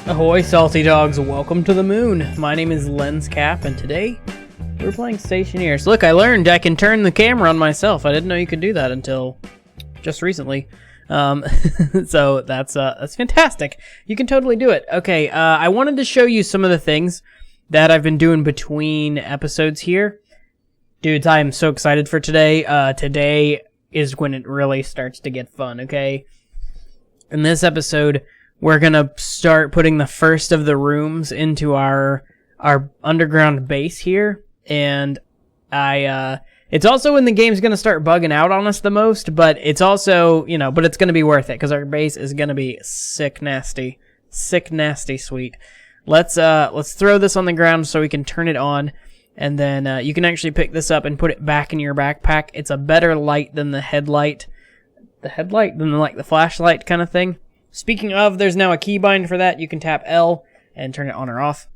Ahoy, salty dogs, welcome to the moon. My name is Lenscap, and today we're playing Stationeers. Look, I learned I can turn the camera on myself. I didn't know you could do that until just recently. So that's fantastic. You can totally do it. Okay, I wanted to show you some of the things that I've been doing between episodes here. Dudes, I am so excited for today. Today is when it really starts to get fun, okay? In this episode, we're gonna start putting the first of the rooms into our underground base here, and it's also when the game's gonna start bugging out on us the most, but it's also, but it's gonna be worth it, because our base is gonna be sick nasty sweet. Let's throw this on the ground so we can turn it on, and then you can actually pick this up and put it back in your backpack. It's a better light than the headlight. The flashlight kind of thing. Speaking of, there's now a keybind for that. You can tap L and turn it on or off.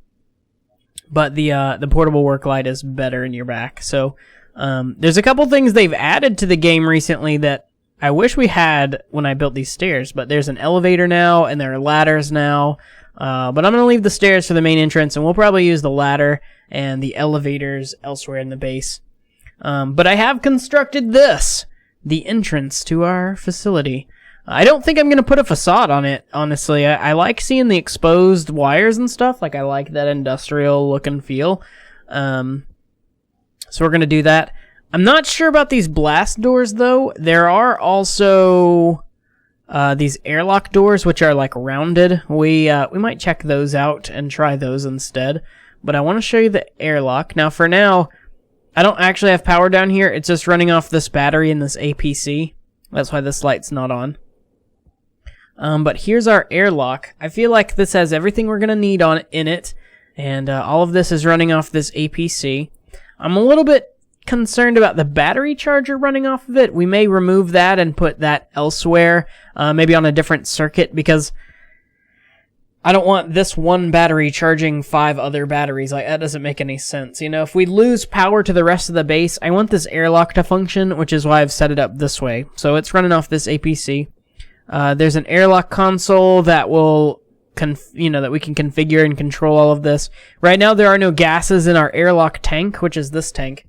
But the portable work light is better in your back. So there's a couple things they've added to the game recently that I wish we had when I built these stairs. But there's an elevator now, and there are ladders now. But I'm going to leave the stairs for the main entrance, and we'll probably use the ladder and the elevators elsewhere in the base. But I have constructed this, the entrance to our facility. I don't think I'm going to put a facade on it, honestly. I like seeing the exposed wires and stuff. Like, I like that industrial look and feel. So we're going to do that. I'm not sure about these blast doors, though. There are also these airlock doors, which are, like, rounded. We might check those out and try those instead. But I want to show you the airlock. Now, for now, I don't actually have power down here. It's just running off this battery and this APC. That's why this light's not on. But here's our airlock. I feel like this has everything we're going to need in it, and all of this is running off this APC. I'm a little bit concerned about the battery charger running off of it. We may remove that and put that elsewhere, maybe on a different circuit, because I don't want this one battery charging 5 other batteries. Like, that doesn't make any sense. If we lose power to the rest of the base, I want this airlock to function, which is why I've set it up this way. So it's running off this APC. There's an airlock console that will, that we can configure and control all of this. Right now, there are no gases in our airlock tank, which is this tank.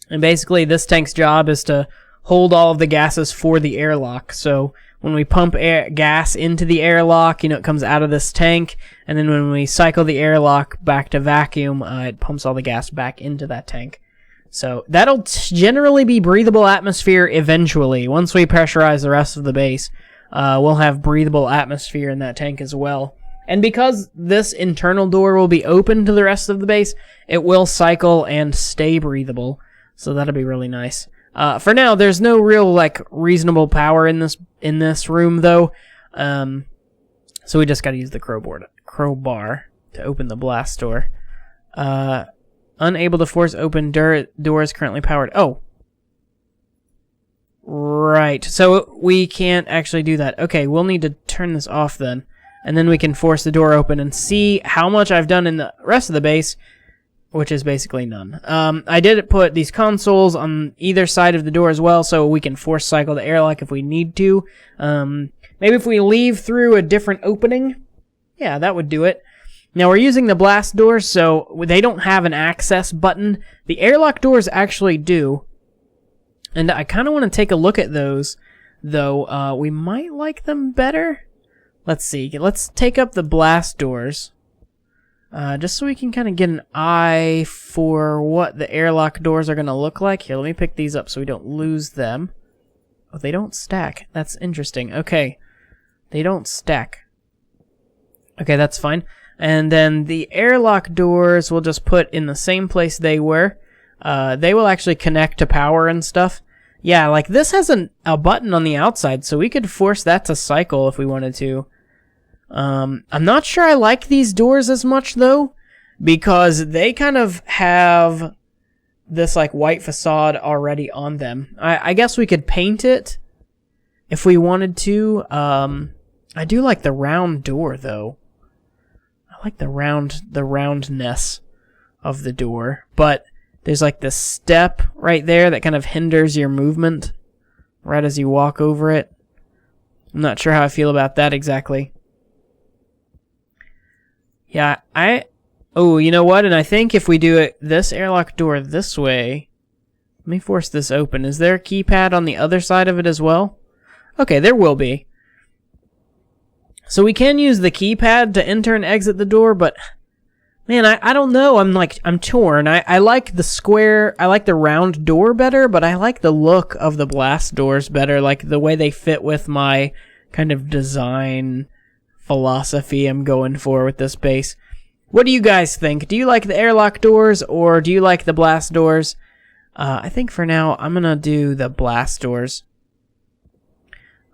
And basically, this tank's job is to hold all of the gases for the airlock. So when we pump gas into the airlock, it comes out of this tank. And then when we cycle the airlock back to vacuum, it pumps all the gas back into that tank. So that'll generally be breathable atmosphere eventually. Once we pressurize the rest of the base, we'll have breathable atmosphere in that tank as well. And because this internal door will be open to the rest of the base, it will cycle and stay breathable. So that'll be really nice. For now, there's no real reasonable power in this room though. So we just got to use the crowbar to open the blast door. Unable to force open doors currently powered. Oh. Right. So we can't actually do that. Okay, we'll need to turn this off then. And then we can force the door open and see how much I've done in the rest of the base, which is basically none. I did put these consoles on either side of the door as well, so we can force cycle the airlock if we need to. Maybe if we leave through a different opening, yeah, that would do it. Now, we're using the blast doors, so they don't have an access button. The airlock doors actually do. And I kind of want to take a look at those, though. We might like them better. Let's see. Let's take up the blast doors. Just so we can kind of get an eye for what the airlock doors are going to look like. Here, let me pick these up so we don't lose them. Oh, they don't stack. That's interesting. Okay. They don't stack. Okay, that's fine. And then the airlock doors we'll just put in the same place they were. They will actually connect to power and stuff. Yeah, like this has a button on the outside, so we could force that to cycle if we wanted to. I'm not sure I like these doors as much, though, because they kind of have this white facade already on them. I guess we could paint it if we wanted to. I do like the round door, though. I like the roundness of the door, but there's this step right there that kind of hinders your movement right as you walk over it. I'm not sure how I feel about that exactly. Yeah, oh, you know what? And I think if we do this airlock door this way, let me force this open. Is there a keypad on the other side of it as well? Okay, there will be. So we can use the keypad to enter and exit the door, but man, I don't know. I'm torn. I like the square, I like the round door better, but I like the look of the blast doors better, like the way they fit with my kind of design philosophy I'm going for with this base. What do you guys think? Do you like the airlock doors or do you like the blast doors? I think for now I'm gonna do the blast doors.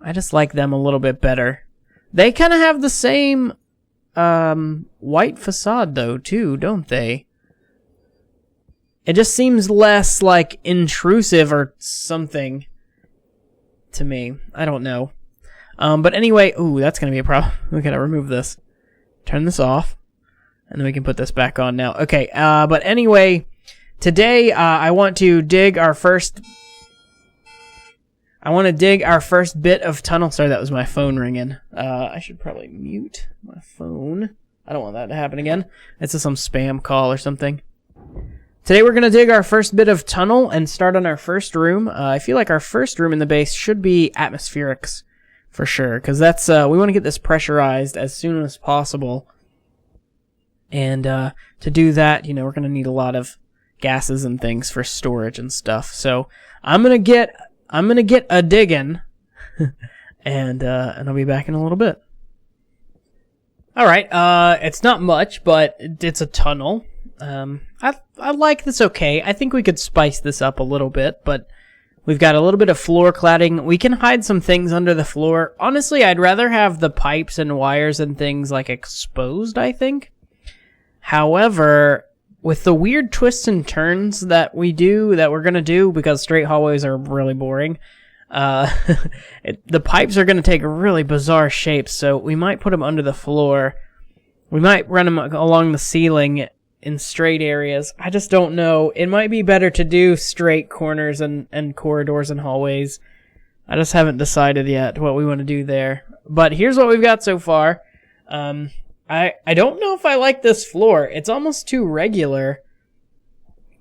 I just like them a little bit better. They kind of have the same white facade though too, don't they? It just seems less like intrusive or something to me. I don't know. But anyway, ooh, that's gonna be a problem. We gotta remove this. Turn this off. And then we can put this back on now. Okay, but anyway, today I want to dig our first... I want to dig our first bit of tunnel. Sorry, that was my phone ringing. I should probably mute my phone. I don't want that to happen again. It's just some spam call or something. Today we're going to dig our first bit of tunnel and start on our first room. I feel like our first room in the base should be atmospherics for sure, because that's we want to get this pressurized as soon as possible. And to do that, you know, we're going to need a lot of gases and things for storage and stuff. So I'm gonna get a diggin', and I'll be back in a little bit. All right, it's not much, but it's a tunnel. I like this okay. I think we could spice this up a little bit, but we've got a little bit of floor cladding. We can hide some things under the floor. Honestly, I'd rather have the pipes and wires and things like exposed, I think. However, with the weird twists and turns that we're going to do, because straight hallways are really boring, the pipes are going to take really bizarre shapes, so we might put them under the floor. We might run them along the ceiling in straight areas. I just don't know. It might be better to do straight corners and corridors and hallways. I just haven't decided yet what we want to do there. But here's what we've got so far. I don't know if I like this floor. It's almost too regular.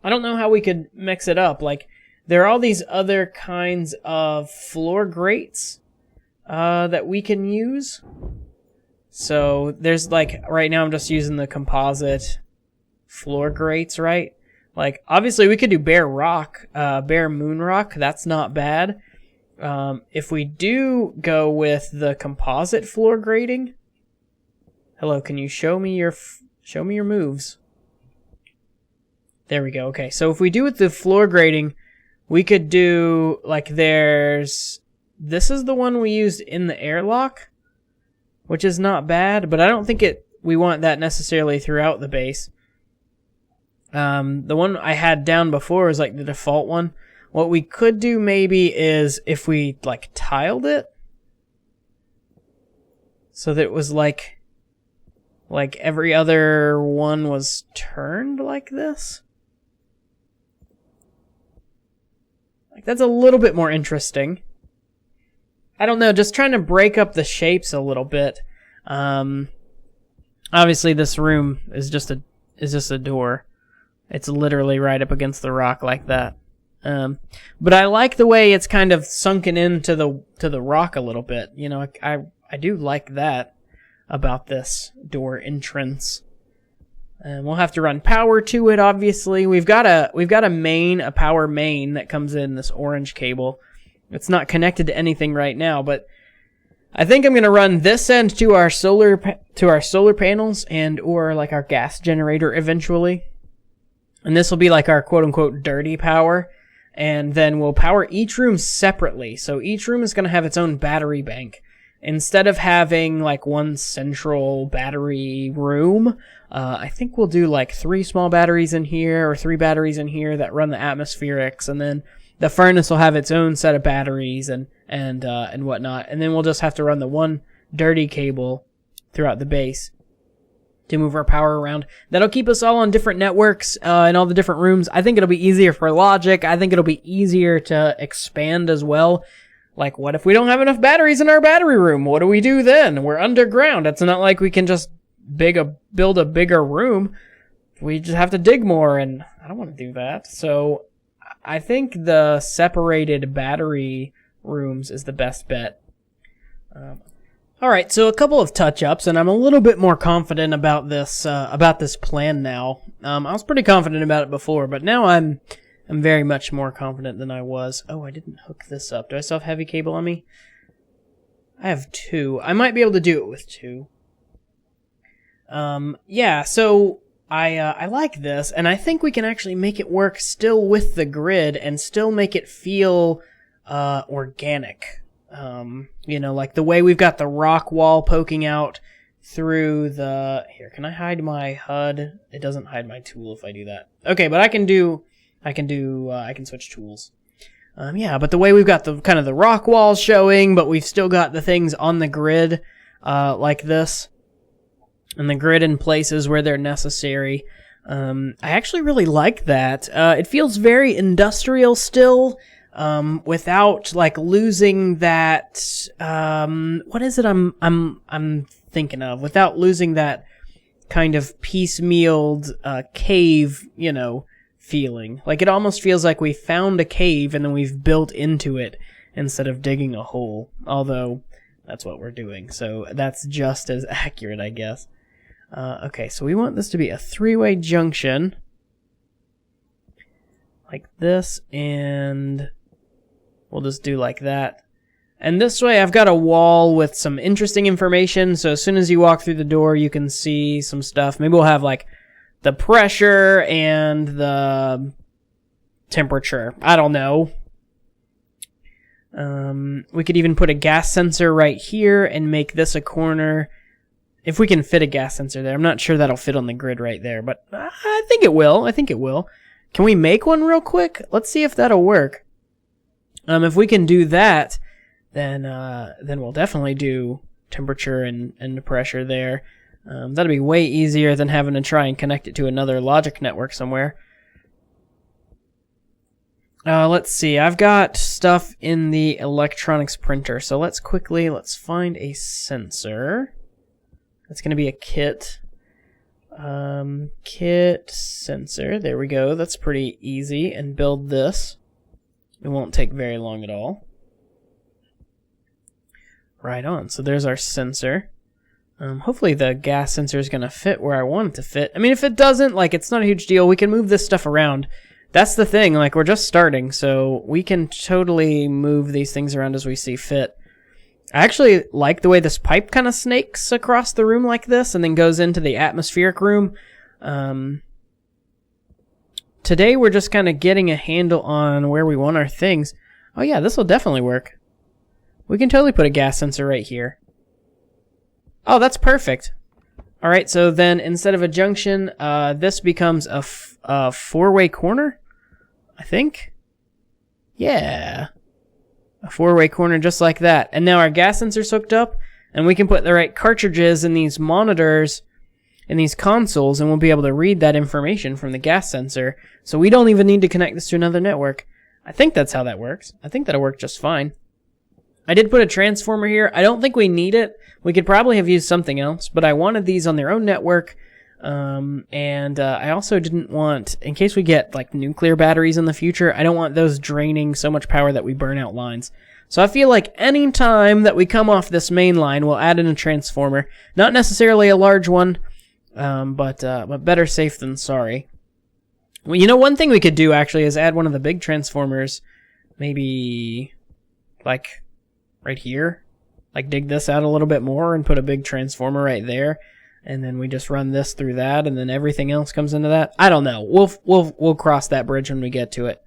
I don't know how we could mix it up. Like, there are all these other kinds of floor grates that we can use. So there's like, right now I'm just using the composite floor grates, right? Like, obviously we could do bare rock, bare moon rock. That's not bad. If we do go with the composite floor grating, hello, can you show me your moves? There we go. Okay, so if we do with the floor grating, we could do like this is the one we used in the airlock, which is not bad, but I don't think we want that necessarily throughout the base. The one I had down before was like the default one. What we could do maybe is if we like tiled it so that it was like every other one was turned like this. Like, that's a little bit more interesting. I don't know, just trying to break up the shapes a little bit. Obviously this room is just a door. It's literally right up against the rock like that. But I like the way it's kind of sunken into the rock a little bit. You know, I do like that about this door entrance. And we'll have to run power to it, obviously. We've got a power main that comes in this orange cable. It's not connected to anything right now, but I think I'm going to run this end to our solar panels and or like our gas generator eventually. And this will be like our quote-unquote dirty power. And then we'll power each room separately. So each room is going to have its own battery bank. Instead of having like one central battery room, I think we'll do like 3 small batteries in here or 3 batteries in here that run the atmospherics, and then the furnace will have its own set of batteries and whatnot. And then we'll just have to run the one dirty cable throughout the base to move our power around. That'll keep us all on different networks in all the different rooms. I think it'll be easier for logic. I think it'll be easier to expand as well. Like, what if we don't have enough batteries in our battery room? What do we do then? We're underground. It's not like we can just build a bigger room, we just have to dig more, and I don't want to do that. So I think the separated battery rooms is the best bet. Alright, so a couple of touch-ups, and I'm a little bit more confident about this plan now. I was pretty confident about it before, but now I'm very much more confident than I was. Oh, I didn't hook this up. Do I still have heavy cable on me? I have 2. I might be able to do it with 2. Yeah, so I like this, and I think we can actually make it work still with the grid and still make it feel organic. You know, like the way we've got the rock wall poking out through the... Here, can I hide my HUD? It doesn't hide my tool if I do that. Okay, but I can switch tools. Yeah, but the way we've got the kind of the rock walls showing, but we've still got the things on the grid, like this, and the grid in places where they're necessary. I actually really like that. It feels very industrial still, without like losing that. What is it? I'm thinking of without losing that kind of piecemealed cave, you know, feeling. Like it almost feels like we found a cave and then we've built into it instead of digging a hole. Although that's what we're doing, so that's just as accurate, I guess. Okay, so we want this to be a 3-way junction. Like this, and we'll just do like that. And this way I've got a wall with some interesting information, so as soon as you walk through the door you can see some stuff. Maybe we'll have like the pressure and the temperature. I don't know. We could even put a gas sensor right here and make this a corner. If we can fit a gas sensor there. I'm not sure that'll fit on the grid right there, but I think it will. I think it will. Can we make one real quick? Let's see if that'll work. If we can do that, then we'll definitely do temperature and pressure there. That'll be way easier than having to try and connect it to another logic network somewhere. Let's see. I've got stuff in the electronics printer, so let's find a sensor. That's going to be a kit. Kit sensor. There we go. That's pretty easy. And build this. It won't take very long at all. Right on. So there's our sensor. Hopefully the gas sensor is going to fit where I want it to fit. I mean, if it doesn't, like, it's not a huge deal. We can move this stuff around. That's the thing. Like, we're just starting, so we can totally move these things around as we see fit. I actually like the way this pipe kind of snakes across the room like this and then goes into the atmospheric room. Today we're just kind of getting a handle on where we want our things. Oh yeah, this will definitely work. We can totally put a gas sensor right here. Oh, that's perfect. Alright, so then instead of a junction, this becomes a 4-way corner, I think. Yeah. A 4-way corner just like that. And now our gas sensor's hooked up, and we can put the right cartridges in these monitors, in these consoles, and we'll be able to read that information from the gas sensor. So we don't even need to connect this to another network. I think that's how that works. I think that'll work just fine. I did put a transformer here. I don't think we need it. We could probably have used something else, but I wanted these on their own network. I also didn't want, in case we get like nuclear batteries in the future, I don't want those draining so much power that we burn out lines. So I feel like any time that we come off this main line, we'll add in a transformer. Not necessarily a large one, but better safe than sorry. Well, you know, one thing we could do actually is add one of the big transformers, maybe like right here. Like dig this out a little bit more and put a big transformer right there. And then we just run this through that, and then everything else comes into that. I don't know. We'll cross that bridge when we get to it.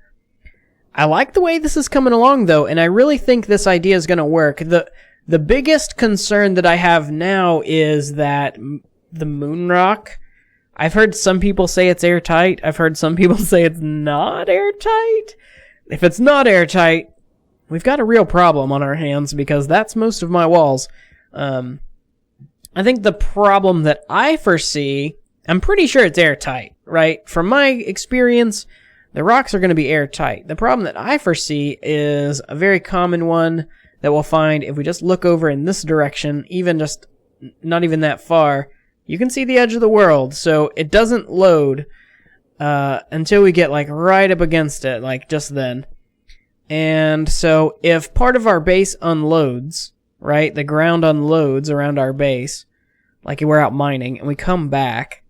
I like the way this is coming along, though, and I really think this idea is going to work. The biggest concern that I have now is that the moon rock. I've heard some people say it's airtight. I've heard some people say it's not airtight. If it's not airtight, we've got a real problem on our hands, because that's most of my walls. I think the problem that I foresee, I'm pretty sure it's airtight, right? From my experience, the rocks are going to be airtight. The problem that I foresee is a very common one that we'll find if we just look over in this direction, even just not even that far, You can see the edge of the world, so it doesn't load until we get like right up against it, like just then. And so if part of our base unloads, right, the ground unloads around our base, like we're out mining, and we come back,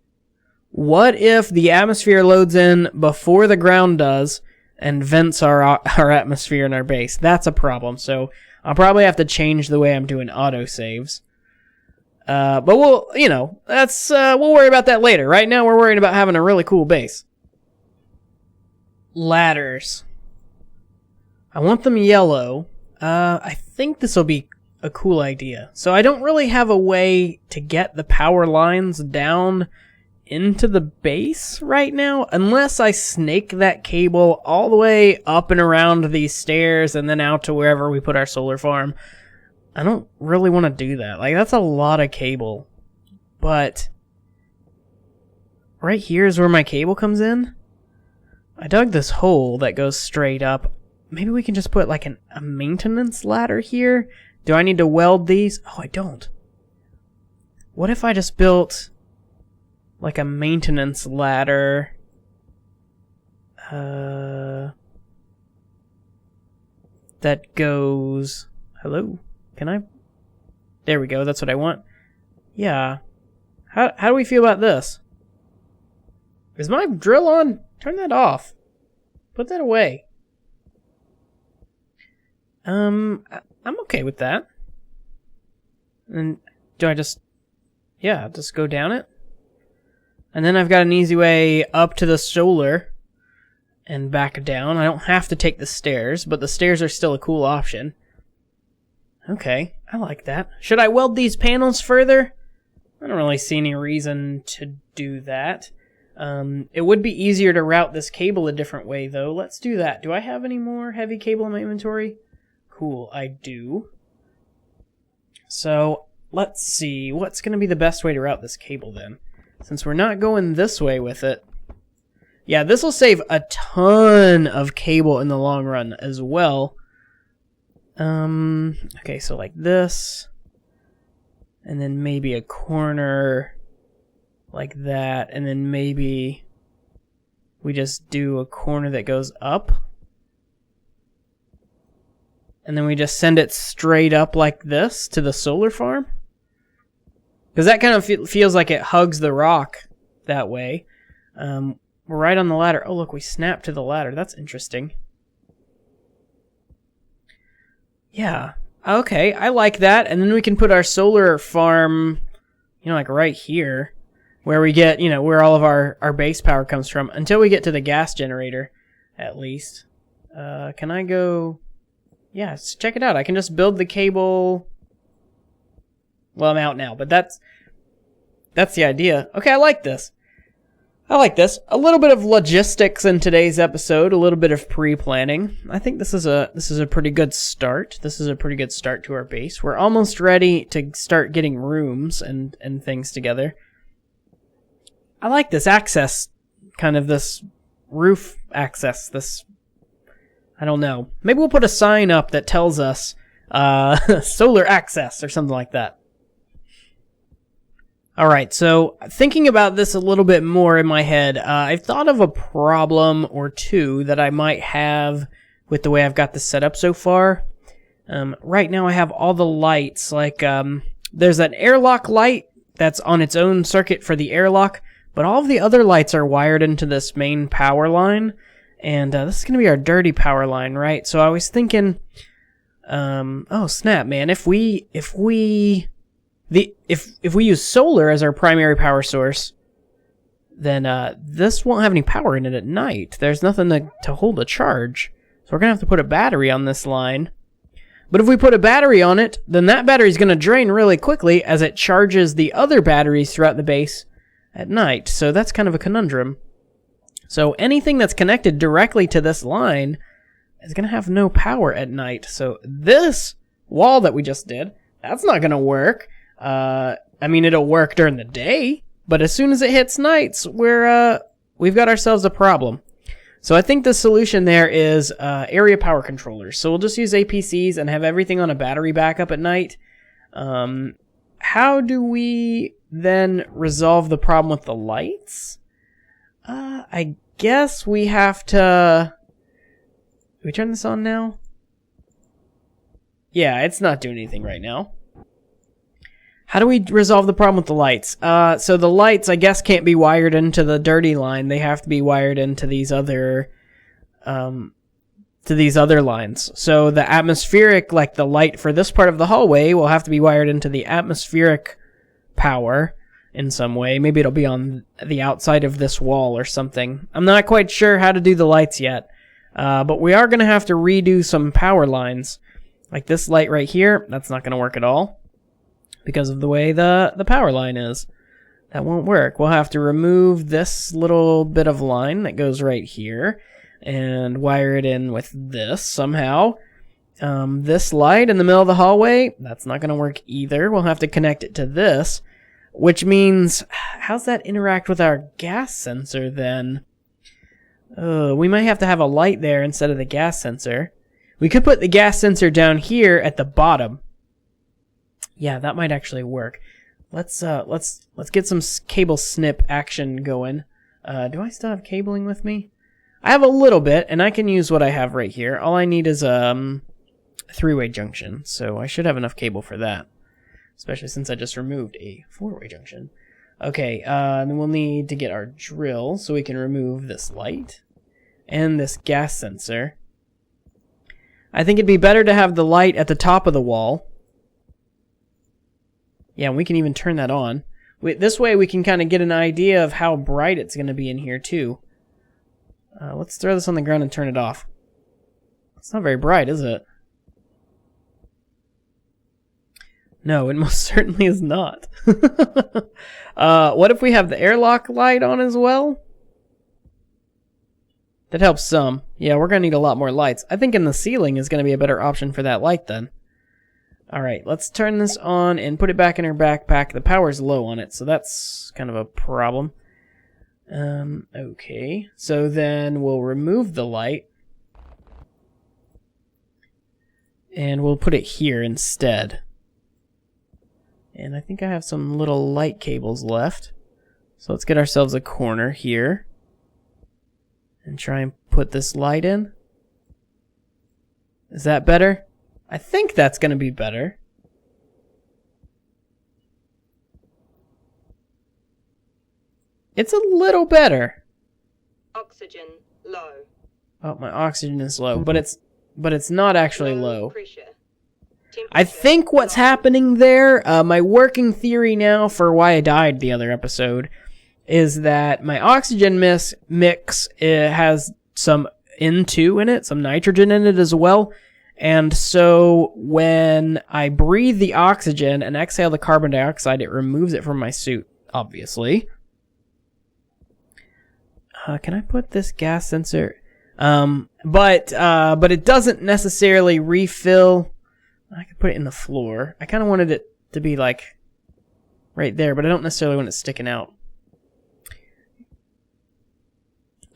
what if the atmosphere loads in before the ground does and vents our atmosphere in our base? That's a problem. So I'll probably have to change the way I'm doing autosaves. But we'll, we'll worry about that later. Right now we're worried about having a really cool base. Ladders. I want them yellow. I think this will be a cool idea. So I don't really have a way to get the power lines down into the base right now, unless I snake that cable all the way up and around these stairs and then out to wherever we put our solar farm. I don't really want to do that. Like, that's a lot of cable. But right here is where my cable comes in. I dug this hole that goes straight up. Maybe we can just put like a maintenance ladder here. Do I need to weld these? Oh, I don't. What if I just built like a maintenance ladder? That goes... Hello? Can I? There we go. That's what I want. Yeah. How do we feel about this? Is my drill on? Turn that off. Put that away. I'm okay with that. And do I just... Yeah, just go down it? And then I've got an easy way up to the solar and back down. I don't have to take the stairs, but the stairs are still a cool option. Okay, I like that. Should I weld these panels further? I don't really see any reason to do that. It would be easier to route this cable a different way, though. Let's do that. Do I have any more heavy cable in my inventory? Cool, I do. So, let's see. What's going to be the best way to route this cable, then? Since we're not going this way with it. Yeah, this will save a ton of cable in the long run as well. Okay, so like this. And then maybe a corner like that. And then maybe we just do a corner that goes up. And then we just send it straight up like this to the solar farm. Because that kind of feels like it hugs the rock that way. We're right on the ladder. Oh, look, we snapped to the ladder. That's interesting. Yeah. Okay, I like that. And then we can put our solar farm, like right here. Where we get, where all of our base power comes from. Until we get to the gas generator, at least. Can I go... Yeah, check it out. I can just build the cable... Well, I'm out now, but that's the idea. Okay, I like this. A little bit of logistics in today's episode, a little bit of pre-planning. I think this is a pretty good start. This is a pretty good start to our base. We're almost ready to start getting rooms and things together. I like this access, kind of this roof access, this... I don't know. Maybe we'll put a sign up that tells us solar access or something like that. Alright, so thinking about this a little bit more in my head, I've thought of a problem or two that I might have with the way I've got this set up so far. Right now I have all the lights, like there's an airlock light that's on its own circuit for the airlock, but all of the other lights are wired into this main power line, and this is going to be our dirty power line, right? So I was thinking, oh snap, man, if we use solar as our primary power source, then this won't have any power in it at night. There's nothing to hold a charge. So we're going to have to put a battery on this line. But if we put a battery on it, then that battery is going to drain really quickly as it charges the other batteries throughout the base at night. So that's kind of a conundrum. So anything that's connected directly to this line is going to have no power at night. So this wall that we just did, that's not going to work. I mean, it'll work during the day, but as soon as it hits nights, we've got ourselves a problem. So I think the solution there is area power controllers. So we'll just use APCs and have everything on a battery backup at night. How do we then resolve the problem with the lights? I guess we have to... Can we turn this on now? Yeah, it's not doing anything right now. How do we resolve the problem with the lights? So the lights, I guess, can't be wired into the dirty line. They have to be wired into these other... lines. So the atmospheric, like the light for this part of the hallway, will have to be wired into the atmospheric power in some way. Maybe it'll be on the outside of this wall or something. I'm not quite sure how to do the lights yet. But we are going to have to redo some power lines. Like this light right here, that's not going to work at all because of the way the power line is. That won't work. We'll have to remove this little bit of line that goes right here and wire it in with this somehow. This light in the middle of the hallway, that's not going to work either. We'll have to connect it to this, which means, how's that interact with our gas sensor then? We might have to have a light there instead of the gas sensor. We could put the gas sensor down here at the bottom. Yeah, that might actually work. Let's get some cable snip action going. Do I still have cabling with me? I have a little bit, and I can use what I have right here. All I need is a three-way junction, so I should have enough cable for that. Especially since I just removed a four-way junction. Okay, then we'll need to get our drill so we can remove this light and this gas sensor. I think it'd be better to have the light at the top of the wall. Yeah, and we can even turn that on. This way we can kind of get an idea of how bright it's going to be in here too. Let's throw this on the ground and turn it off. It's not very bright, is it? No, it most certainly is not. What if we have the airlock light on as well? That helps some. Yeah, we're going to need a lot more lights. I think in the ceiling is going to be a better option for that light then. Alright, let's turn this on and put it back in our backpack. The power's low on it, so that's kind of a problem. Okay. So then we'll remove the light. And we'll put it here instead. And I think I have some little light cables left. So let's get ourselves a corner here. And try and put this light in. Is that better? I think that's going to be better. It's a little better. Oxygen low. Oh, my oxygen is low, but it's not actually low. I think what's happening there, my working theory now for why I died the other episode, is that my oxygen mix has some N2 in it, some nitrogen in it as well. And so when I breathe the oxygen and exhale the carbon dioxide, it removes it from my suit, obviously. Can I put this gas sensor? But it doesn't necessarily refill. I could put it in the floor. I kind of wanted it to be like right there, but I don't necessarily want it sticking out.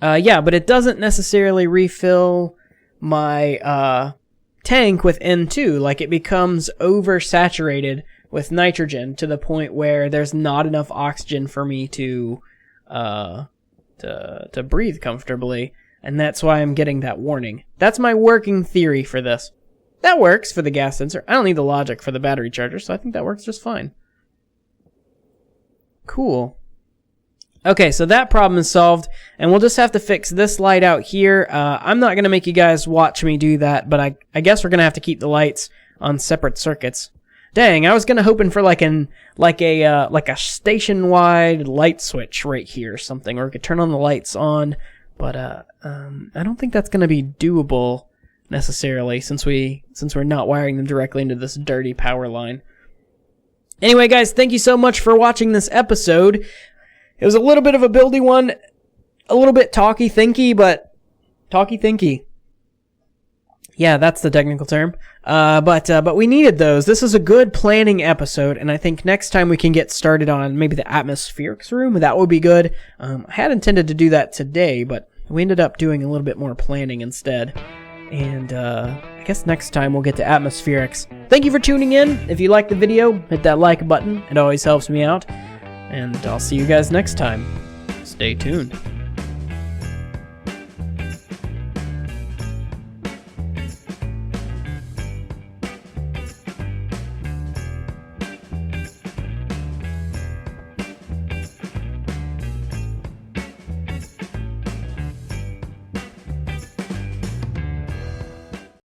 Yeah, but it doesn't necessarily refill my tank with N2. Like, it becomes oversaturated with nitrogen to the point where there's not enough oxygen for me to breathe comfortably, and that's why I'm getting that warning. That's my working theory for this. That works for the gas sensor. I don't need the logic for the battery charger, so I think that works just fine. Cool. Okay, so that problem is solved, and we'll just have to fix this light out here. I'm not going to make you guys watch me do that, but I guess we're going to have to keep the lights on separate circuits. Dang, I was going to hoping for like a station-wide light switch right here or something, or we could turn on the lights on, but I don't think that's going to be doable necessarily since we're not wiring them directly into this dirty power line. Anyway, guys, thank you so much for watching this episode. It was a little bit of a buildy one, a little bit talky-thinky, but talky-thinky. Yeah, that's the technical term. But we needed those. This is a good planning episode, and I think next time we can get started on maybe the atmospherics room. That would be good. I had intended to do that today, but we ended up doing a little bit more planning instead. And I guess next time we'll get to atmospherics. Thank you for tuning in. If you liked the video, hit that like button. It always helps me out. And I'll see you guys next time. Stay tuned.